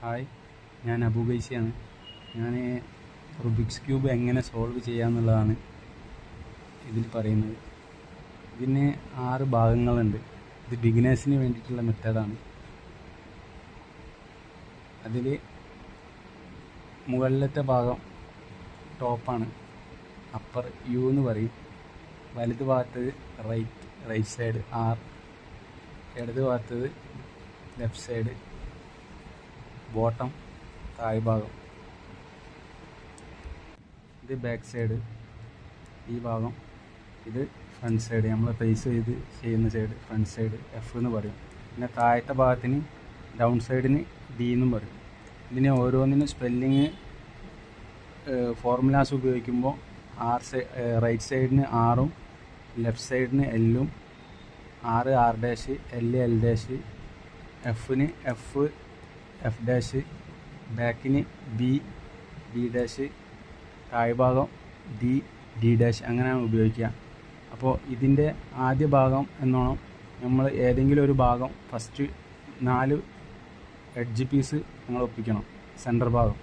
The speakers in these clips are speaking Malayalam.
ഹായ്, ഞാൻ അബു ഗൈസിയാണ്. ഞാൻ റുബിക്സ് ക്യൂബ് എങ്ങനെ സോൾവ് ചെയ്യാമെന്നുള്ളതാണ് ഇതിൽ പറയുന്നത്. ഇതിന് 6 ഭാഗങ്ങളുണ്ട്. ഇത് ബിഗിനേഴ്സിന് വേണ്ടിയിട്ടുള്ള മെത്തേഡാണ്. അതിൽ മുകളിലത്തെ ഭാഗം ടോപ്പാണ്, അപ്പർ യു എന്ന് പറയും. വലത് ഭാഗത്തത് റൈറ്റ് സൈഡ് ആർ, ഇടത് ഭാഗത്തത് ലെഫ്റ്റ് സൈഡ്, ബോട്ടം താഴ്ഭാഗം. ഇത് ബാക്ക് സൈഡ്, ഈ ഭാഗം. ഇത് ഫ്രണ്ട് സൈഡ്, നമ്മൾ ഫേസ് ചെയ്ത് ചെയ്യുന്ന സൈഡ് ഫ്രണ്ട് സൈഡ് എഫ് എന്ന് പറയും. പിന്നെ താഴത്തെ ഭാഗത്തിന് ഡൗൺ സൈഡിന് ഡി എന്നും പറയും. ഇതിന് ഓരോന്നിനും സ്പെല്ലിങ് ഫോർമുലാസ് ഉപയോഗിക്കുമ്പോൾ റൈറ്റ് സൈഡിന് ആറും ലെഫ്റ്റ് സൈഡിന് എല്ലും, ആറ് ആർ ഡാഷ്, എൽ ഡാഷ്, എഫിന് എഫ് ഡാഷ്, ബാക്കിന് ബി ഡാഷ്, താഴ്ഭാഗം ഡി ഡാഷ്, അങ്ങനെയാണ് ഉപയോഗിക്കുക. അപ്പോൾ ഇതിൻ്റെ ആദ്യ ഭാഗം എന്നോണം നമ്മൾ ഏതെങ്കിലും ഒരു ഭാഗം ഫസ്റ്റ് 4 എഡ്ജ് പീസ് ഞങ്ങൾ ഒപ്പിക്കണം, സെൻറ്റർ ഭാഗം.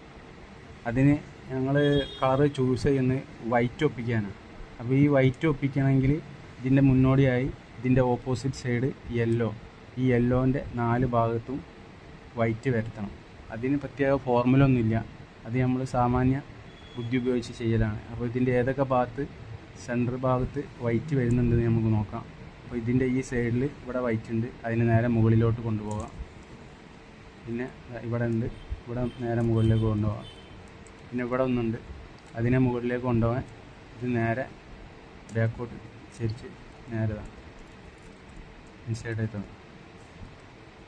അതിന് ഞങ്ങൾ കളറ് ചൂസ് ചെയ്യുന്നത് വൈറ്റ് ഒപ്പിക്കാനാണ്. അപ്പോൾ ഈ വൈറ്റ് ഒപ്പിക്കണമെങ്കിൽ ഇതിൻ്റെ മുന്നോടിയായി ഇതിൻ്റെ ഓപ്പോസിറ്റ് സൈഡ് യെല്ലോ, ഈ യെല്ലോൻ്റെ 4 ഭാഗത്തും വൈറ്റ് വരുത്തണം. അതിന് പ്രത്യേക ഫോർമുല ഒന്നുമില്ല, അത് നമ്മൾ സാമാന്യ ബുദ്ധി ഉപയോഗിച്ച് ചെയ്യലാണ്. അപ്പോൾ ഇതിൻ്റെ ഏതൊക്കെ ഭാഗത്ത് സെൻറ്റർ ഭാഗത്ത് വൈറ്റ് വരുന്നുണ്ടെന്ന് നമുക്ക് നോക്കാം. അപ്പോൾ ഇതിൻ്റെ ഈ സൈഡിൽ ഇവിടെ വൈറ്റ് ഉണ്ട്, അതിന് നേരെ മുകളിലോട്ട് കൊണ്ടുപോകാം. പിന്നെ ഇവിടെ ഉണ്ട്, ഇവിടെ നേരെ മുകളിലേക്ക് കൊണ്ടുപോകാം. പിന്നെ ഇവിടെ ഒന്നുണ്ട്, അതിനെ മുകളിലേക്ക് കൊണ്ടുപോകാൻ ഇത് നേരെ ബാക്കോട്ട് ചരിച്ച് നേരെ ഇൻസൈഡായിട്ട് തന്നെ.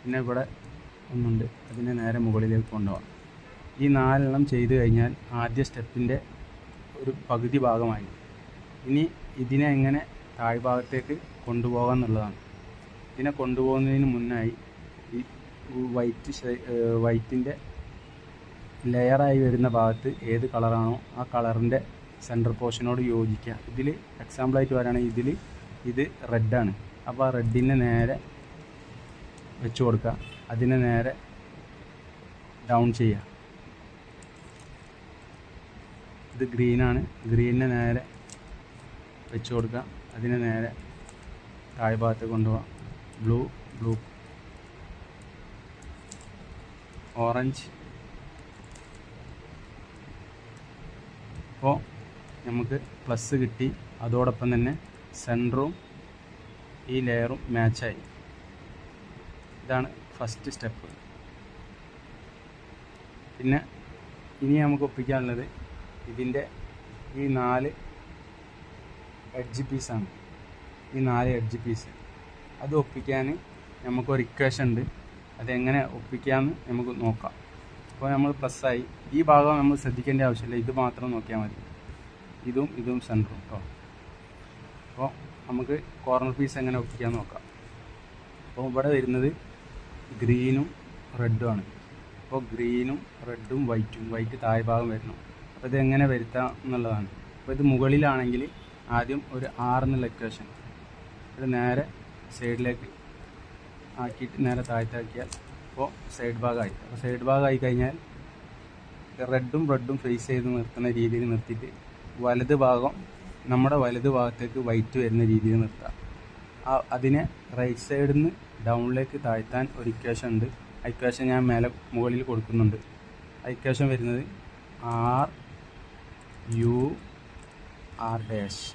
പിന്നെ ഇവിടെ ഒന്നുണ്ട്, അതിനെ നേരെ മുകളിലേക്ക് കൊണ്ടുപോകാം. ഈ 4 ചെയ്ത് കഴിഞ്ഞാൽ ആദ്യ സ്റ്റെപ്പിൻ്റെ ഒരു പകുതി ഭാഗമായി. ഇനി ഇതിനെ എങ്ങനെ താഴ്ഭാഗത്തേക്ക് കൊണ്ടുപോകാം എന്നുള്ളതാണ്. ഇതിനെ കൊണ്ടുപോകുന്നതിന് മുന്നായി ഈ വൈറ്റിൻ്റെ ലെയറായി വരുന്ന ഭാഗത്ത് ഏത് കളറാണോ ആ കളറിൻ്റെ സെൻറ്റർ പോർഷനോട് യോജിക്കുക. ഇതിൽ എക്സാമ്പിളായിട്ട് പറയുകയാണെങ്കിൽ ഇത് റെഡാണ്. അപ്പോൾ ആ റെഡിനെ നേരെ വെച്ച് കൊടുക്കുക, അതിനെ നേരെ ഡൗൺ ചെയ്യുക. ഇത് ഗ്രീനാണ്, ഗ്രീനിനെ നേരെ വെച്ച് കൊടുക്കുക, അതിനെ നേരെ താഴ്ഭാഗത്ത് കൊണ്ടുപോകാം. Blue, orange. അപ്പോൾ നമുക്ക് പ്ലസ് കിട്ടി, അതോടൊപ്പം തന്നെ സെൻറ്ററും ഈ ലെയറും മാച്ചായി. ഇതാണ് ഫസ്റ്റ് സ്റ്റെപ്പ്. പിന്നെ ഇനി നമുക്ക് ഒപ്പിക്കാനുള്ളത് ഇതിൻ്റെ ഈ 4 എഡ്ജ് പീസാണ്. ഈ 4 എഡ്ജ് പീസ് അത് ഒപ്പിക്കാൻ നമുക്കൊരു ഇക്വേഷൻ ഉണ്ട്, അതെങ്ങനെ ഒപ്പിക്കാമെന്ന് നമുക്ക് നോക്കാം. അപ്പോൾ നമ്മൾ പ്ലസ്സായി. ഈ ഭാഗം നമ്മൾ ശ്രദ്ധിക്കേണ്ട ആവശ്യമില്ല, ഇത് മാത്രം നോക്കിയാൽ മതി. ഇതും സെൻറ്ററും കേട്ടോ. അപ്പോൾ നമുക്ക് കോർണർ പീസ് എങ്ങനെ ഒപ്പിക്കാമെന്ന് നോക്കാം. അപ്പോൾ ഇവിടെ വരുന്നത് ഗ്രീനും റെഡും ആണ്. അപ്പോൾ ഗ്രീനും റെഡും വൈറ്റ് താഴ്ഭാഗം വരണം. അപ്പോൾ ഇതെങ്ങനെ വരുത്താം എന്നുള്ളതാണ്. അപ്പോൾ ഇത് മുകളിലാണെങ്കിൽ ആദ്യം ഒരു 6 എന്നുള്ള ഇക്വേഷൻ ഇത് നേരെ സൈഡിലേക്ക് ആക്കിയിട്ട് നേരെ താഴ്ത്താക്കിയാൽ അപ്പോൾ സൈഡ് ഭാഗമായി. അപ്പോൾ സൈഡ് ഭാഗമായി കഴിഞ്ഞാൽ റെഡും ഫേസ് ചെയ്ത് നിർത്തുന്ന രീതിയിൽ നിർത്തിയിട്ട് നമ്മുടെ വലത് ഭാഗത്തേക്ക് വൈറ്റ് വരുന്ന രീതിയിൽ നിർത്താം. അതിനെ റൈറ്റ് സൈഡിൽ നിന്ന് ഡൗണിലേക്ക് താഴ്ത്താൻ ഒരു ഇക്വേഷൻ ഉണ്ട്. ആ ഇക്വേഷൻ ഞാൻ മുകളിൽ കൊടുക്കുന്നുണ്ട്. ആ ഇക്വേഷൻ വരുന്നത് R ഡാഷ്.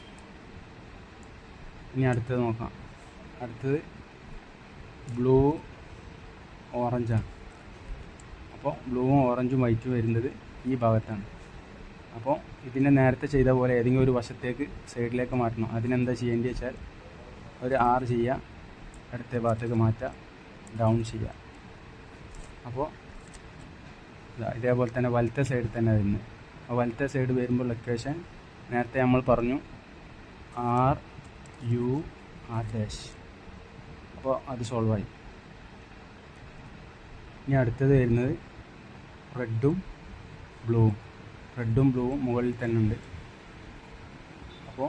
ഇനി അടുത്തത് നോക്കാം. അടുത്തത് ബ്ലൂ ഓറഞ്ചാണ്. അപ്പോൾ ബ്ലൂവും ഓറഞ്ചും വൈറ്റും വരുന്നത് ഈ ഭാഗത്താണ്. അപ്പോൾ ഇതിനെ നേരത്തെ ചെയ്ത പോലെ ഏതെങ്കിലും ഒരു വശത്തേക്ക് സൈഡിലേക്ക് മാറ്റണം. അതിനെന്താ ചെയ്യേണ്ടത് വെച്ചാൽ ഒരു 6 ചെയ്യുക, അടുത്ത ഭാഗത്തേക്ക് മാറ്റുക, ഡൗൺ ചെയ്യുക. അപ്പോൾ ഇതേപോലെ തന്നെ വലത്തെ സൈഡിൽ തന്നെ വരുന്നത്. വലത്തെ സൈഡ് വരുമ്പോൾ ലൊക്കേഷൻ നേരത്തെ നമ്മൾ പറഞ്ഞു R ഡാഷ്. അപ്പോൾ അത് സോൾവായി. ഇനി അടുത്തത് വരുന്നത് റെഡും ബ്ലൂവും മുകളിൽ തന്നെ ഉണ്ട്. അപ്പോൾ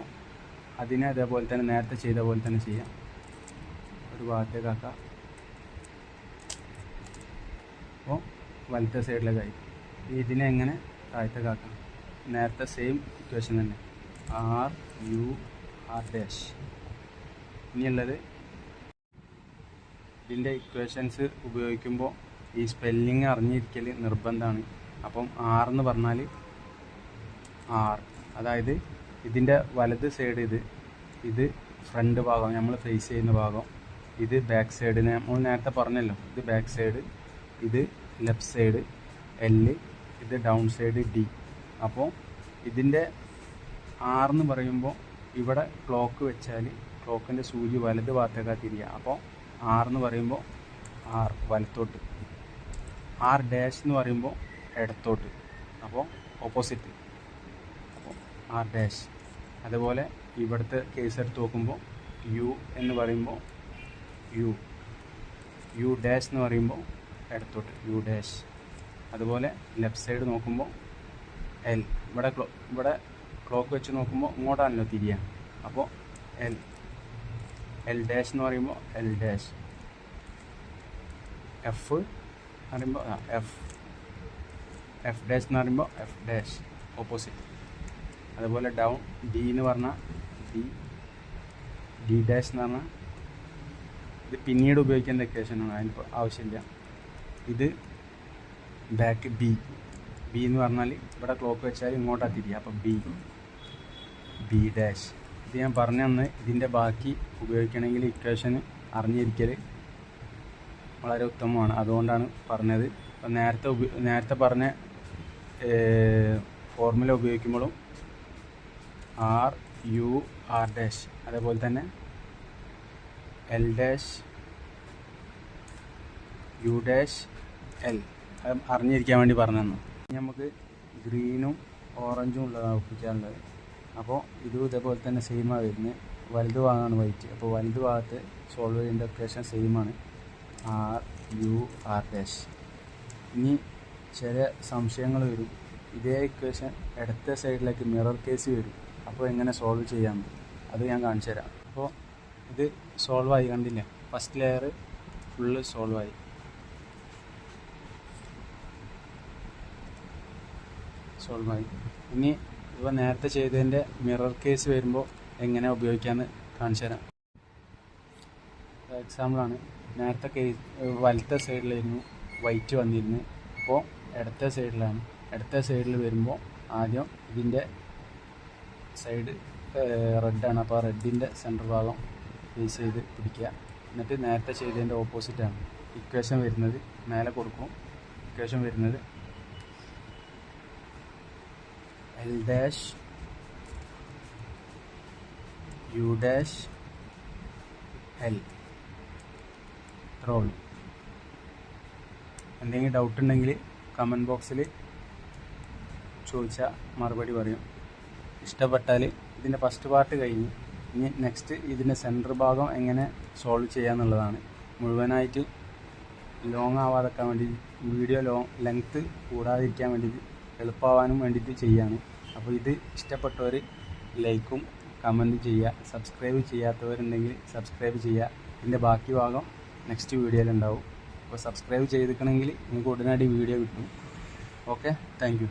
അതിനെ അതേപോലെ തന്നെ നേരത്തെ ചെയ്ത പോലെ തന്നെ ചെയ്യാം. ഒരു ഭാഗത്തേക്കാക്കാം. അപ്പോൾ വലത്തെ സൈഡിലേക്കായി. ഇതിനെ എങ്ങനെ താഴത്തേക്കാക്കാം? നേരത്തെ സെയിം ഇക്വേഷൻ തന്നെ, ആർ യു ആർ ഡാഷ്. ഇനിയുള്ളത് ഇതിൻ്റെ ഇക്വേഷൻസ് ഉപയോഗിക്കുമ്പോൾ ഈ സ്പെല്ലിങ് അറിഞ്ഞിരിക്കൽ നിർബന്ധമാണ്. അപ്പം ആർ എന്ന് പറഞ്ഞാൽ ആർ, അതായത് ഇതിൻ്റെ വലത് സൈഡ് ഇത് ഫ്രണ്ട് ഭാഗം, നമ്മൾ ഫേസ് ചെയ്യുന്ന ഭാഗം. ഇത് ബാക്ക് സൈഡ്, നമ്മൾ നേരത്തെ പറഞ്ഞല്ലോ, ഇത് ബാക്ക് സൈഡ്. ഇത് ലെഫ്റ്റ് സൈഡ് എൽ, ഇത് ഡൗൺ സൈഡ് ഡി. അപ്പോൾ ഇതിൻ്റെ ആർ എന്ന് പറയുമ്പോൾ ഇവിടെ ക്ലോക്ക് വെച്ചാൽ ക്ലോക്കിൻ്റെ സൂചി വലത് ഭാഗത്തേക്കാണ് തിരിയുക. അപ്പോൾ ആർ എന്ന് പറയുമ്പോൾ ആർ വലത്തോട്ട്, ആർ ഡാഷ് എന്ന് പറയുമ്പോൾ ഇടത്തോട്ട്, അപ്പോൾ ഓപ്പോസിറ്റ്. അപ്പോൾ ആർ ഡാഷ്. അതുപോലെ ഇവിടുത്തെ കേസ് എടുത്ത് നോക്കുമ്പോൾ യു എന്ന് പറയുമ്പോൾ യു ഡാഷ് എന്ന് പറയുമ്പോൾ ഇടത്തോട്ട്, യു ഡാഷ്. അതുപോലെ ലെഫ്റ്റ് സൈഡ് നോക്കുമ്പോൾ എൽ, ഇവിടെ ക്ലോക്ക് വെച്ച് നോക്കുമ്പോൾ ഇങ്ങോട്ടാണല്ലോ തിരിയുക. അപ്പോൾ എൽ ഡാഷ് എന്ന് പറയുമ്പോൾ എൽ ഡാഷ്. എഫ് എന്ന് പറയുമ്പോൾ എഫ് ഡാഷ് എന്ന് പറയുമ്പോൾ എഫ് ഡാഷ്, ഓപ്പോസിറ്റ്. അതുപോലെ ഡൗൺ ഡി എന്ന് പറഞ്ഞാൽ ഡി ഡാഷ് എന്ന് പറഞ്ഞാൽ ഇത് പിന്നീട് ഉപയോഗിക്കേണ്ട ഇക്വേഷനാണ്, അതിന് ആവശ്യമില്ല. ഇത് ബാക്ക് ബി എന്ന് പറഞ്ഞാൽ ഇവിടെ ക്ലോക്ക് വെച്ചാൽ ഇങ്ങോട്ടാണ് തിരിയുക. അപ്പം ബി ഡാഷ്. ഇത് ഞാൻ പറഞ്ഞു തന്ന് ഇതിൻ്റെ ബാക്കി ഉപയോഗിക്കണമെങ്കിൽ ഇക്വേഷൻ അറിഞ്ഞിരിക്കൽ വളരെ ഉത്തമമാണ്, അതുകൊണ്ടാണ് പറഞ്ഞത്. അപ്പം നേരത്തെ പറഞ്ഞ ഫോർമുല ഉപയോഗിക്കുമ്പോഴും ആർ യു ആർ ഡാഷ്, അതേപോലെ തന്നെ L dash U dash L, അത് അറിഞ്ഞിരിക്കാൻ വേണ്ടി പറഞ്ഞു തന്നു. ഇനി നമുക്ക് ഗ്രീനും ഓറഞ്ചും ഉള്ളതാണ് ഒപ്പിക്കാനുള്ളത്. അപ്പോൾ ഇതും ഇതേപോലെ തന്നെ സെയിമാണ് വരുന്നത്. വലത് ഭാഗമാണ് വൈറ്റ്. അപ്പോൾ വലത് ഭാഗത്ത് സോൾവ് ചെയ്യേണ്ട ഇക്വേഷൻ സെയിമാണ്, ആർ യു ആർ ഡാഷ്. ഇനി ചില സംശയങ്ങൾ വരും. ഇതേ ഇക്വേഷൻ ഇടത്തെ സൈഡിലേക്ക് മിറർ കേസ് വരും. അപ്പോൾ എങ്ങനെ സോൾവ് ചെയ്യാം അത് ഞാൻ കാണിച്ചു തരാം. അപ്പോൾ ഇത് സോൾവായി, കണ്ടില്ല, ഫസ്റ്റ് ലെയർ ഫുള്ള് സോൾവായി. ഇനി ഇവ നേരത്തെ ചെയ്തതിൻ്റെ മിറർ കേസ് വരുമ്പോൾ എങ്ങനെ ഉപയോഗിക്കാമെന്ന് കാണിച്ചു തരാം. എക്സാമ്പിളാണ്. നേരത്തെ കേസ് വലത്തെ സൈഡിലായിരുന്നു വൈറ്റ് വന്നിരുന്നു, ഇപ്പോൾ ഇടത്തെ സൈഡിലാണ്. ഇടത്തെ സൈഡിൽ വരുമ്പോൾ ആദ്യം ഇതിൻ്റെ സൈഡ് റെഡാണ്, അപ്പോൾ റെഡിൻ്റെ സെൻറ്റർ ഭാഗം ഫേസ് ചെയ്ത് പിടിക്കുക. എന്നിട്ട് നേരത്തെ ചെയ്തതിൻ്റെ ഓപ്പോസിറ്റാണ് ഇക്വേഷൻ വരുന്നത്, മേലെ കൊടുക്കും. ഇക്വേഷൻ വരുന്നത് L dash U dash L. ഇത്രേ ഉള്ളൂ. എന്തെങ്കിലും ഡൗട്ട് ഉണ്ടെങ്കിൽ കമൻറ്റ് ബോക്സിൽ ചോദിച്ചാൽ മറുപടി പറയും. ഇഷ്ടപ്പെട്ടാൽ ഇതിൻ്റെ ഫസ്റ്റ് പാർട്ട് കഴിഞ്ഞ് ഇനി നെക്സ്റ്റ് ഇതിൻ്റെ സെൻറ്റർ ഭാഗം എങ്ങനെ സോൾവ് ചെയ്യാന്നുള്ളതാണ്. മുഴുവനായിട്ട് ലോങ് ആവാതെക്കാൻ വേണ്ടി, വീഡിയോ ലെങ്ത്ത് കൂടാതിരിക്കാൻ വേണ്ടിയിട്ട്, എളുപ്പമാവാനും വേണ്ടിയിട്ട് ചെയ്യാണ്. അപ്പോൾ ഇത് ഇഷ്ടപ്പെട്ടവർ ലൈക്കും കമൻറ്റും ചെയ്യുക. സബ്സ്ക്രൈബ് ചെയ്യാത്തവരുണ്ടെങ്കിൽ സബ്സ്ക്രൈബ് ചെയ്യുക. ഇതിൻ്റെ ബാക്കി ഭാഗം നെക്സ്റ്റ് വീഡിയോയിലുണ്ടാവും. അപ്പോൾ സബ്സ്ക്രൈബ് ചെയ്തിരിക്കണമെങ്കിൽ നിങ്ങൾക്ക് ഉടനടി വീഡിയോ കിട്ടും. Okay, thank you.